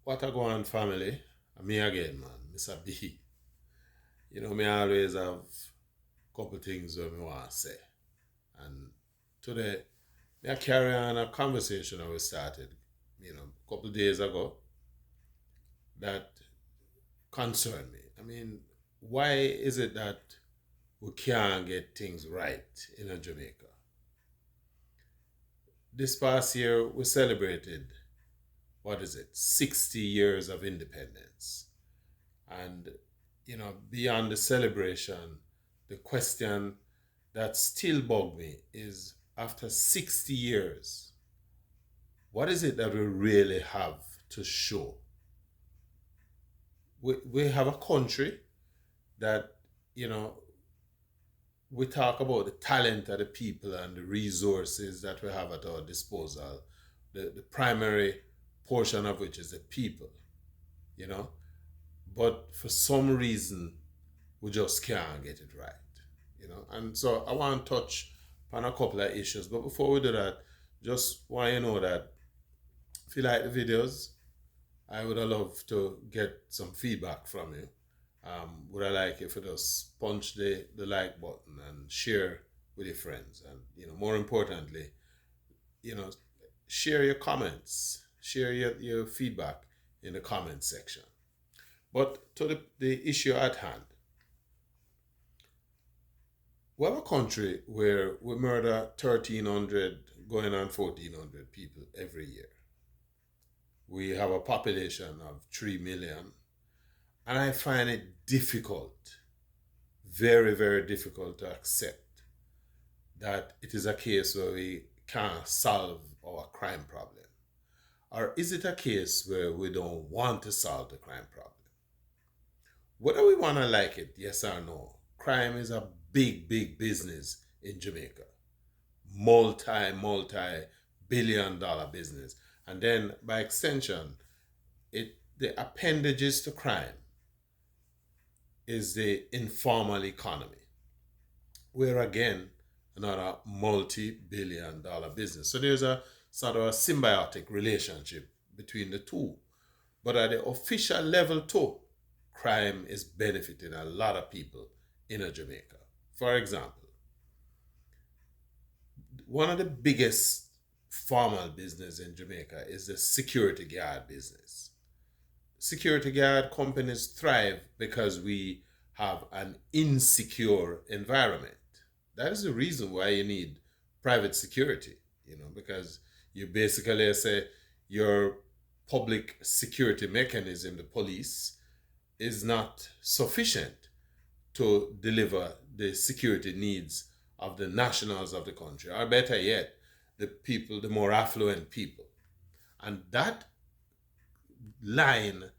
What a go on, family? Me again, man, Mr. B. Me always have couple things that me want to say. And today, me carry on a conversation that we started, a couple days ago that concern me. Why is it that we can't get things right in Jamaica? This past year, we celebrated, 60 years of independence. And, beyond the celebration, the question that still bug me is after 60 years, what is it that we really have to show? We have a country that, you know, we talk about the talent of the people and the resources that we have at our disposal, the primary portion of which is the people, you know. But for some reason, we just can't get it right. And so I want to touch on a couple of issues. But before we do that, just want you to know that if you like the videos, I would have loved to get some feedback from you. Would I like if you just punch the like button and share with your friends, and more importantly, you know share your comments, share your feedback in the comment section. But to the issue at hand, we have a country where we murder 1,300 going on 1,400 people every year. We have a population of 3 million, and I find it difficult, very, very difficult to accept that it is a case where we can't solve our crime problem. Or is it a case where we don't want to solve the crime problem? Whether we want to like it, yes or no, crime is a big, big business in Jamaica. Multi billion dollar business. And then by extension, the appendages to crime is the informal economy, where again, another multi-billion dollar business. So there's a sort of a symbiotic relationship between the two. But at the official level too, crime is benefiting a lot of people in Jamaica. For example, one of the biggest formal business in Jamaica is the security guard business. Security guard companies thrive because we have an insecure environment. That is the reason why you need private security, because you basically say your public security mechanism, the police, is not sufficient to deliver the security needs of the nationals of the country, or better yet, the people, the more affluent people. And that line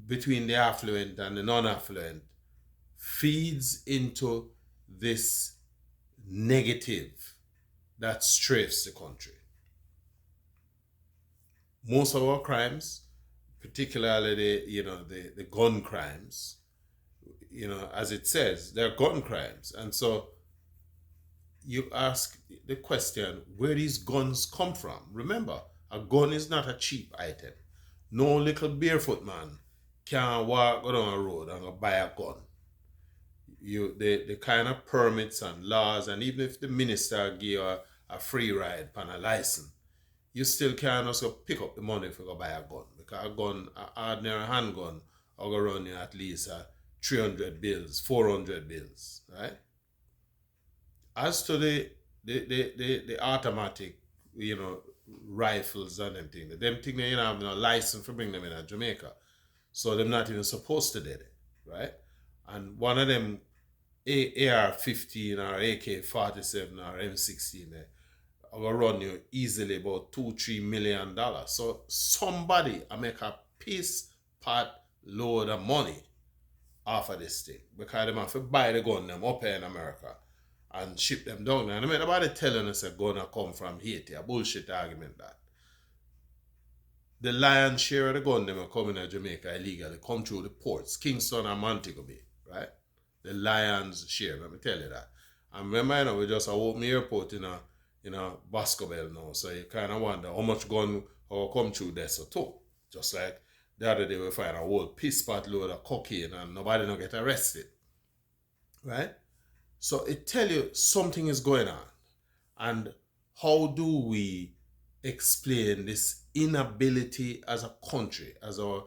between the affluent and the non-affluent feeds into this negative that strafes the country. Most of our crimes, particularly the gun crimes, as it says, they're gun crimes. And so you ask the question, where these guns come from? Remember, a gun is not a cheap item. No little barefoot man can walk down a road and go buy a gun. The kind of permits and laws, and even if the minister give you a free ride on a license, you still can't also pick up the money if you go buy a gun. Because a gun, an ordinary handgun, will go run you at least 300 bills, 400 bills, right? As to the automatic, rifles and them things they have no license for bring them in Jamaica. So they're not even supposed to do it, right? And one of them AR-15 or AK-47 or M16 will run you easily about $2-3 million. So somebody make a piece pot load of money off of this thing, because they have to buy the gun them up here in America and ship them down there. And nobody telling us a gun come from Haiti, a bullshit argument that. The lion's share of the gun them are coming to Jamaica illegally, come through the ports, Kingston and Montego Bay, right? The lion's share, let me tell you that. And remember, we just open the airport in a Boscobel now, so you kind of wonder how much gun will come through there so too, Just like the other day we find a whole piss pot load of cocaine and nobody don't get arrested. Right? So it tell you something is going on. And how do we explain this inability as a country, as our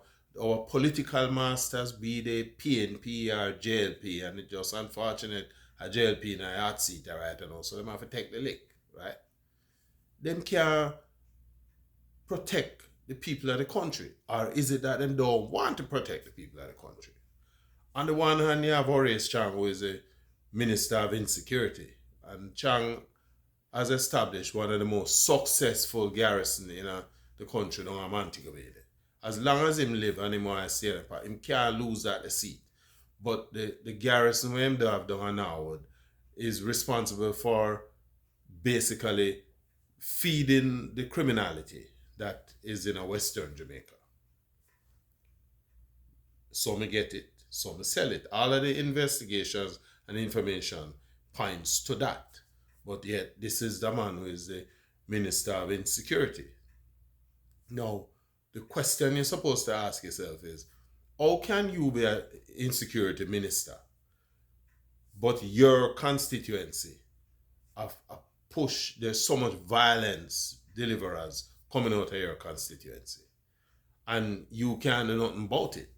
political masters, be they PNP or JLP, and it's just unfortunate a JLP in a hot seat right now, so they have to take the lick, right? Them can't protect the people of the country, or is it that they don't want to protect the people of the country? On the one hand, you have Horace Chang, who is a minister of insecurity, and Chang has established one of the most successful garrisons in the country down Montego Bay. As long as him live and him want to stay there, him can't lose that seat. But the garrison we him have down in Norwood is responsible for basically feeding the criminality that is in a Western Jamaica. Some get it, some sell it. All of the investigations and information points to that. But yet, this is the man who is the Minister of Insecurity. Now, the question you're supposed to ask yourself is, how can you be an insecurity minister, but your constituency of a push, there's so much violence, deliverers coming out of your constituency, and you can't do nothing about it?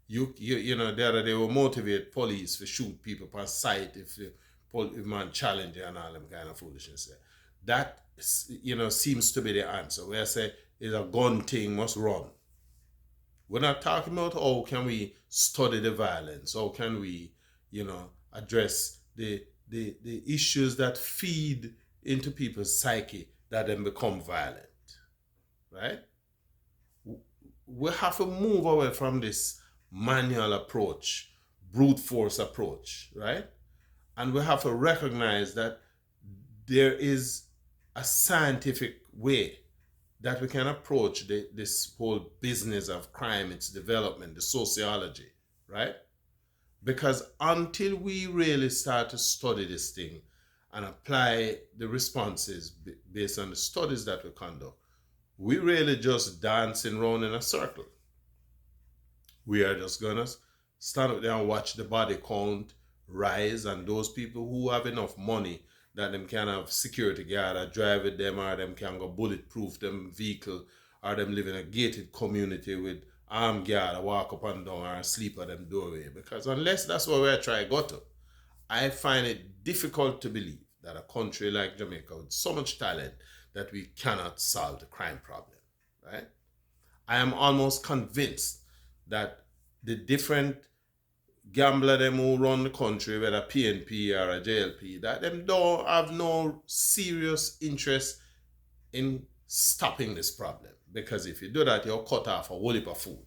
You know, the other day will motivate police to shoot people per sight if man challenge and all them kind of foolishness. That, you know, seems to be the answer. Where I say is a gun thing must run. We're not talking about how can we study the violence, how can we, you know, address the issues that feed into people's psyche that then become violent, right? We have to move away from this manual approach, brute force approach, right? And we have to recognize that there is a scientific way that we can approach this whole business of crime, its development, the sociology, right? Because until we really start to study this thing and apply the responses based on the studies that we conduct, we really just dancing around in a circle. We are just gonna stand up there and watch the body count rise, and those people who have enough money that them can have security guard or drive with them, or them can go bulletproof them vehicle, or them live in a gated community with armed guard or walk up and down or sleep at them doorway. Because unless that's what we're trying to go to, I find it difficult to believe that a country like Jamaica with so much talent that we cannot solve the crime problem, right? I am almost convinced that the different gambler them who run the country, whether PNP or a JLP, that them don't have no serious interest in stopping this problem. Because if you do that, you'll cut off a whole heap of food.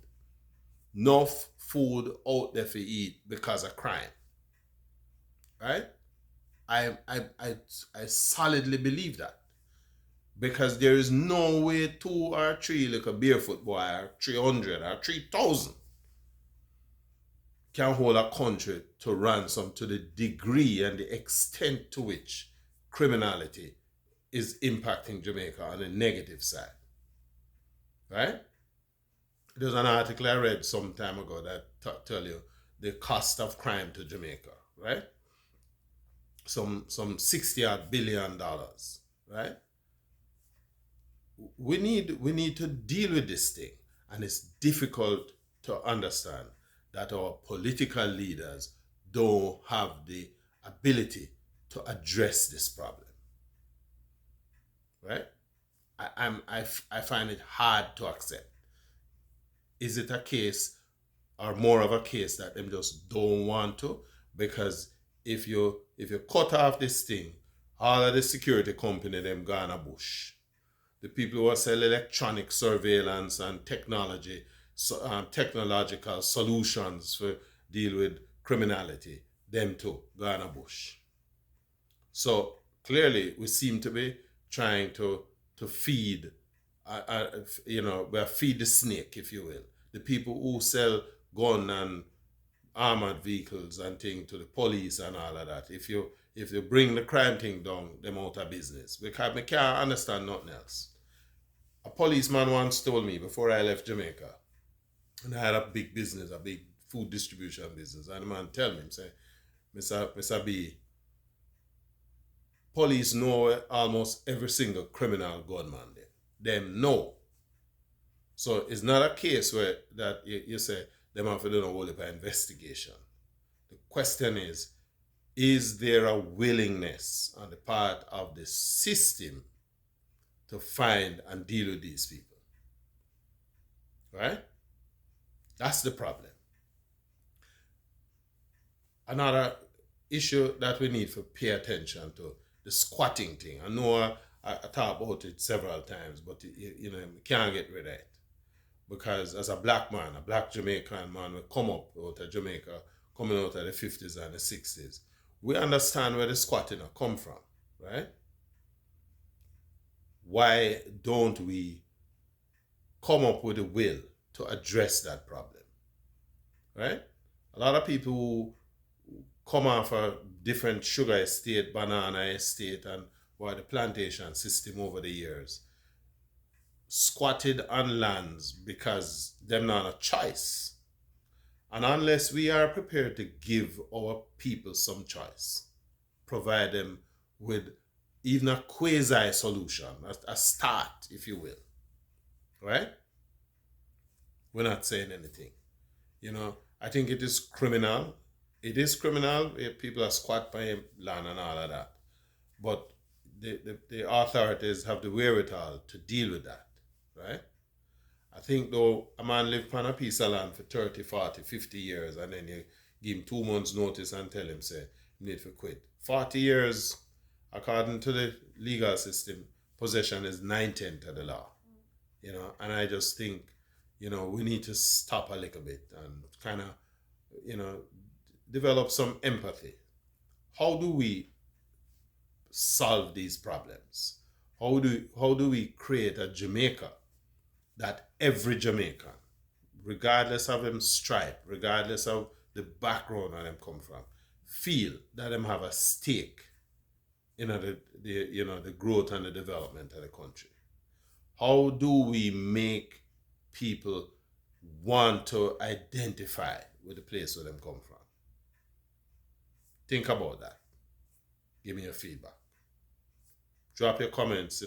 Enough food out there for eat because of crime. Right? I solidly believe that. Because there is no way 2 or 3 like a barefoot boy or 300 or 3,000 can hold a country to ransom to the degree and the extent to which criminality is impacting Jamaica on the negative side. Right? There's an article I read some time ago that tell you the cost of crime to Jamaica, right? Some $60 billion, right? We need to deal with this thing, and it's difficult to understand that our political leaders don't have the ability to address this problem, right? I find it hard to accept. Is it a case, or more of a case, that them just don't want to? Because if you cut off this thing, all of the security company them gone a bush. The people who sell electronic surveillance and technology, technological solutions for deal with criminality, them too gone a bush. So clearly we seem to be trying to feed, feed the snake, if you will. The people who sell gun and armored vehicles and things to the police and all of that. If you bring the crime thing down, them out of business. Because I can't understand nothing else. A policeman once told me before I left Jamaica, and I had a big business, a big food distribution business, and the man tell me, say, Mr. B, police know almost every single criminal gunman there. Them know. So it's not a case where that you say them have to do a whole heap of investigation. The question is there a willingness on the part of the system to find and deal with these people? Right? That's the problem. Another issue that we need to pay attention to, the squatting thing. I know I talked about it several times, but you we can't get rid of it. Because as a black man, a black Jamaican man, we come up out of Jamaica, coming out of the 50s and the 60s. We understand where the squatting come from, right? Why don't we come up with a will to address that problem, right? A lot of people who come off a different sugar estate, banana estate, and the plantation system over the years, squatted on lands because them not a choice. And unless we are prepared to give our people some choice, provide them with even a quasi solution, a start, if you will, right? We're not saying anything. I think it is criminal. It is criminal if people are squat by land and all of that. But the authorities have the wherewithal to deal with that, right? I think though a man live on a piece of land for 30, 40, 50 years and then you give him 2 months notice and tell him, say, you need to quit. 40 years, according to the legal system, possession is 9/10 of the law. And I just think, we need to stop a little bit and kind of, develop some empathy. How do we solve these problems? How do we create a Jamaica that every Jamaican, regardless of them stripe, regardless of the background that them come from, feel that them have a stake in the growth and the development of the country? How do we make people want to identify with the place where them come from? Think about that. Give me your feedback. Drop your comments,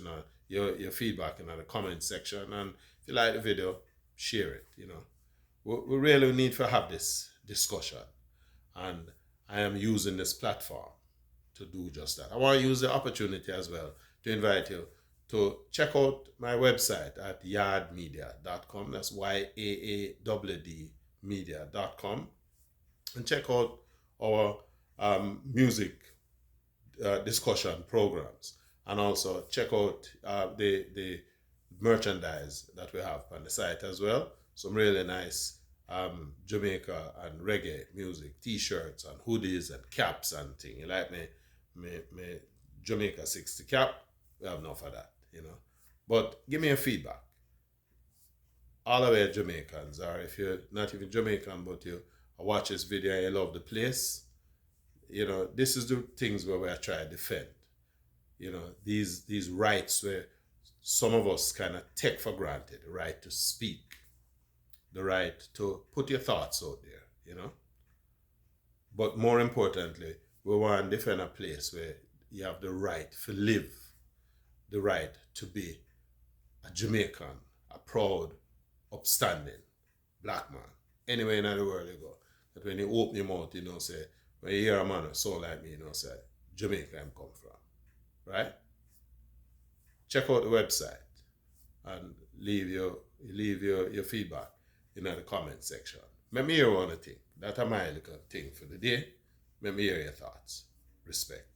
your feedback in the comment section, and if you like the video, share it. We really need to have this discussion, and I am using this platform to do just that. I want to use the opportunity as well to invite you to check out my website at yaadmedia.com. That's YAAWD media.com, and check out our music discussion programs, and also check out the merchandise that we have on the site as well. Some really nice Jamaica and reggae music, t-shirts and hoodies and caps and thing. You like me Jamaica 60 cap? We have enough of that, But give me a feedback. All of you Jamaicans, or if you're not even Jamaican, but you watch this video and you love the place, this is the things where we are trying to defend. These rights where some of us kind of take for granted, the right to speak, the right to put your thoughts out there, But more importantly, we want to defend a place where you have the right to live, the right to be a Jamaican, a proud, upstanding black man. Anywhere in the world you go, that when you open your mouth, say, when you hear a man sound like me, say, Jamaica I'm come from, right? Check out the website and leave your feedback in the comment section. Let me hear one thing. That's my little thing for the day. Let me hear your thoughts. Respect.